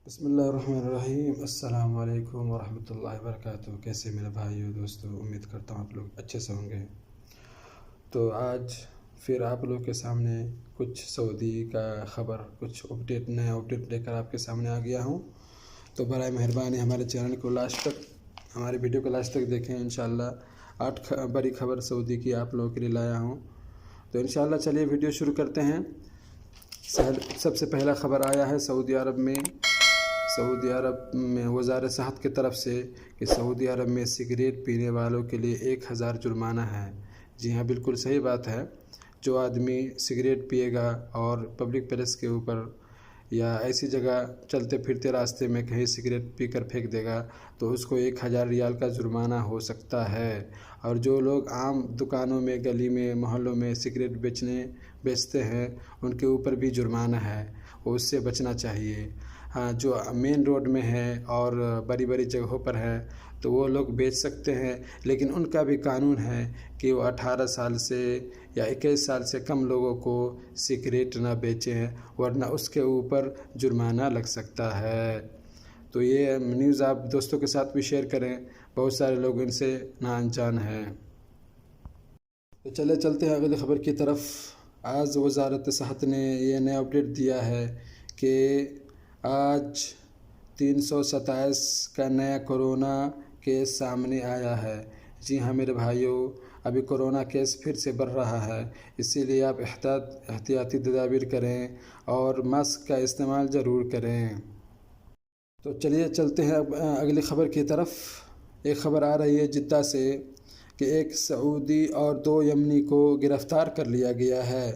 بسم اللہ الرحمن الرحیم۔ السلام علیکم ورحمۃ اللہ وبرکاتہ۔ کیسے میرے بھائیو دوستو، امید کرتا ہوں آپ لوگ اچھے سے ہوں گے۔ تو آج پھر آپ لوگ کے سامنے کچھ سعودی کا خبر، کچھ نیا اپڈیٹ لے کر آپ کے سامنے آ گیا ہوں۔ تو برائے مہربانی ہمارے چینل کو ہماری ویڈیو کو لاسٹ تک دیکھیں۔ انشاءاللہ 8 بڑی خبر سعودی کی آپ لوگوں کے لیے لایا ہوں۔ تو انشاءاللہ چلیے ویڈیو شروع کرتے ہیں۔ سب سے پہلا خبر آیا ہے سعودی عرب میں وزارت صحت کی طرف سے کہ سعودی عرب میں سگریٹ پینے والوں کے لیے 1000 جرمانہ ہے۔ جی ہاں، بالکل صحیح بات ہے۔ جو آدمی سگریٹ پیے گا اور پبلک پلیس کے اوپر یا ایسی جگہ چلتے پھرتے راستے میں کہیں سگریٹ پی کر پھینک دے گا تو اس کو 1000 ریال کا جرمانہ ہو سکتا ہے۔ اور جو لوگ عام دکانوں میں، گلی میں، محلوں میں سگریٹ بیچتے ہیں ان کے اوپر بھی جرمانہ ہے، وہ اس سے بچنا چاہیے۔ ہاں، جو مین روڈ میں ہے اور بڑی بڑی جگہوں پر ہے تو وہ لوگ بیچ سکتے ہیں، لیکن ان کا بھی قانون ہے کہ وہ 18 سال سے یا 21 سال سے کم لوگوں کو سگریٹ نہ بیچیں، ورنہ اس کے اوپر جرمانہ لگ سکتا ہے۔ تو یہ نیوز آپ دوستوں کے ساتھ بھی شیئر کریں، بہت سارے لوگ ان سے نا انجان ہیں۔ تو چلتے ہیں اگلی خبر کی طرف۔ آج وزارت صحت نے یہ نیا اپڈیٹ دیا ہے کہ آج 327 کا نیا کورونا کیس سامنے آیا ہے۔ جی ہاں میرے بھائیوں، ابھی کورونا کیس پھر سے بڑھ رہا ہے، اسی لیے آپ احتیاطی تدابیر کریں اور ماسک کا استعمال ضرور کریں۔ تو چلیے چلتے ہیں اگلی خبر کی طرف۔ ایک خبر آ رہی ہے جدہ سے کہ ایک سعودی اور 2 یمنی کو گرفتار کر لیا گیا ہے۔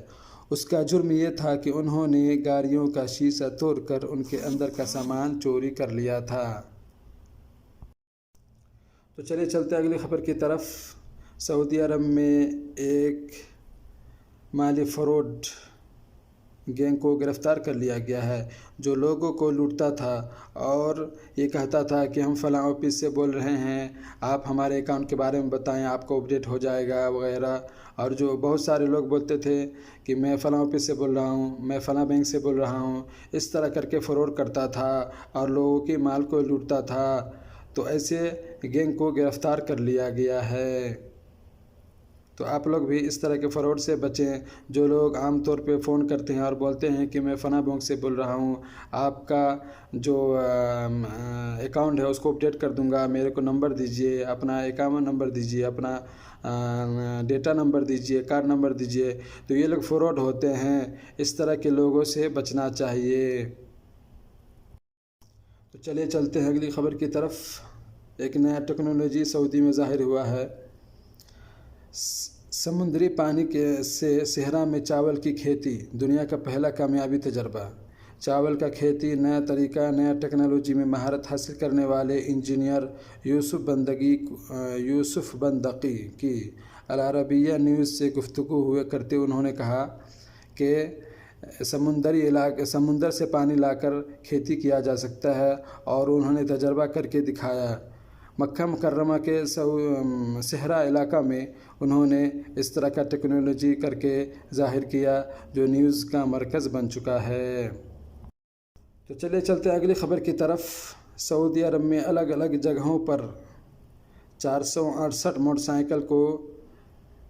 اس کا جرم یہ تھا کہ انہوں نے گاڑیوں کا شیشہ توڑ کر ان کے اندر کا سامان چوری کر لیا تھا۔ تو چلیے چلتے ہیں اگلی خبر کی طرف۔ سعودی عرب میں ایک مالی فراڈ گینگ کو گرفتار کر لیا گیا ہے، جو لوگوں کو لوٹتا تھا اور یہ کہتا تھا کہ ہم فلاں آفس سے بول رہے ہیں، آپ ہمارے اکاؤنٹ کے بارے میں بتائیں، آپ کو اپڈیٹ ہو جائے گا وغیرہ۔ اور جو بہت سارے لوگ بولتے تھے کہ میں فلاں آفس سے بول رہا ہوں، میں فلاں بینک سے بول رہا ہوں، اس طرح کر کے فراڈ کرتا تھا اور لوگوں کے مال کو لوٹتا تھا۔ تو ایسے گینگ کو گرفتار کر لیا گیا ہے۔ تو آپ لوگ بھی اس طرح کے فراڈ سے بچیں۔ جو لوگ عام طور پہ فون کرتے ہیں اور بولتے ہیں کہ میں فلاں بینک سے بول رہا ہوں، آپ کا جو اکاؤنٹ ہے اس کو اپڈیٹ کر دوں گا، میرے کو نمبر دیجئے، اپنا اکاؤنٹ نمبر دیجئے، اپنا ڈیٹا نمبر دیجئے، کارڈ نمبر دیجئے، تو یہ لوگ فراڈ ہوتے ہیں۔ اس طرح کے لوگوں سے بچنا چاہیے۔ تو چلیے چلتے ہیں اگلی خبر کی طرف۔ ایک نیا ٹیکنالوجی سعودی میں ظاہر ہوا ہے۔ سمندری پانی سے صحرا میں چاول کی کھیتی، دنیا کا پہلا کامیابی تجربہ۔ چاول کا کھیتی، نیا طریقہ، نیا ٹیکنالوجی میں مہارت حاصل کرنے والے انجینئر یوسف بندقی کی العربیہ نیوز سے گفتگو کرتے انہوں نے کہا کہ سمندر سے پانی لا کر کھیتی کیا جا سکتا ہے، اور انہوں نے تجربہ کر کے دکھایا۔ مکہ مکرمہ کے صحرا علاقہ میں انہوں نے اس طرح کا ٹیکنالوجی کر کے ظاہر کیا جو نیوز کا مرکز بن چکا ہے۔ تو چلیے چلتے اگلی خبر کی طرف۔ سعودی عرب میں الگ الگ جگہوں پر 468 موٹر سائیکل کو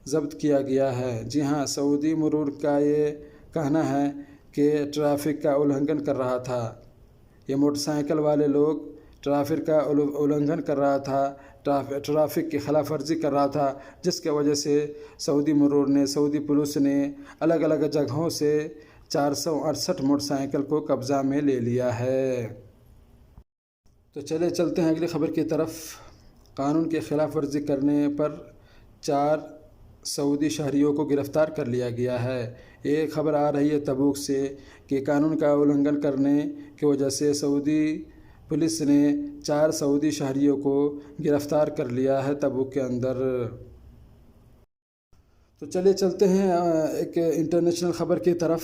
ضبط کیا گیا ہے۔ جی ہاں، سعودی مرور کا یہ کہنا ہے کہ ٹریفک کا الگھن کر رہا تھا۔ یہ موٹر سائیکل والے لوگ ٹریفک کا الگھن کر رہا تھا، ٹریفک کی خلاف ورزی کر رہا تھا، جس کی وجہ سے سعودی پولیس نے الگ الگ جگہوں سے 468 موٹر سائیکل کو قبضہ میں لے لیا ہے۔ تو چلے چلتے ہیں اگلی خبر کی طرف۔ قانون کی خلاف ورزی کرنے پر 4 سعودی شہریوں کو گرفتار کر لیا گیا ہے۔ یہ خبر آ رہی ہے تبوک سے کہ قانون کا الگھن کرنے کی وجہ سے سعودی پولیس نے 4 سعودی شہریوں کو گرفتار کر لیا ہے تبوک کے اندر۔ تو چلیے چلتے ہیں ایک انٹرنیشنل خبر کی طرف۔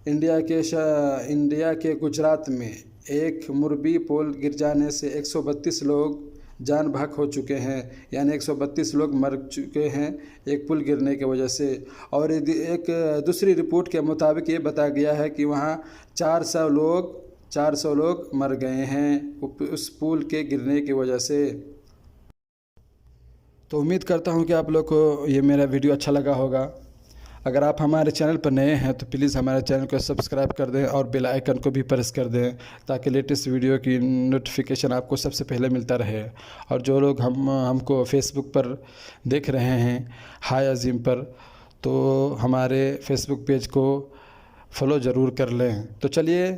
انڈیا کے گجرات میں ایک مربی پول گر جانے سے 132 لوگ جان بحق ہو چکے ہیں، یعنی 132 لوگ مر چکے ہیں ایک پل گرنے کی وجہ سے۔ اور ایک دوسری رپورٹ کے مطابق یہ بتایا گیا ہے کہ وہاں 400 لوگ 400 لوگ مر گئے ہیں اس پول کے گرنے کی وجہ سے۔ تو امید کرتا ہوں کہ آپ لوگ کو یہ میرا ویڈیو اچھا لگا ہوگا۔ اگر آپ ہمارے چینل پر نئے ہیں تو پلیز ہمارے چینل کو سبسکرائب کر دیں اور بیل آئیکن کو بھی پریس کر دیں تاکہ لیٹسٹ ویڈیو کی نوٹیفیکیشن آپ کو سب سے پہلے ملتا رہے۔ اور جو لوگ ہم کو فیس بک پر دیکھ رہے ہیں ہائے عظیم پر، تو ہمارے فیس بک پیج کو فالو ضرور کر لیں۔ تو چلیے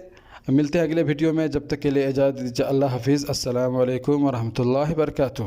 ملتے ہیں اگلے ویڈیو میں، جب تک کے لیے اجازت دیجیے۔ اللہ حافظ، السلام علیکم ورحمۃ اللہ وبرکاتہ۔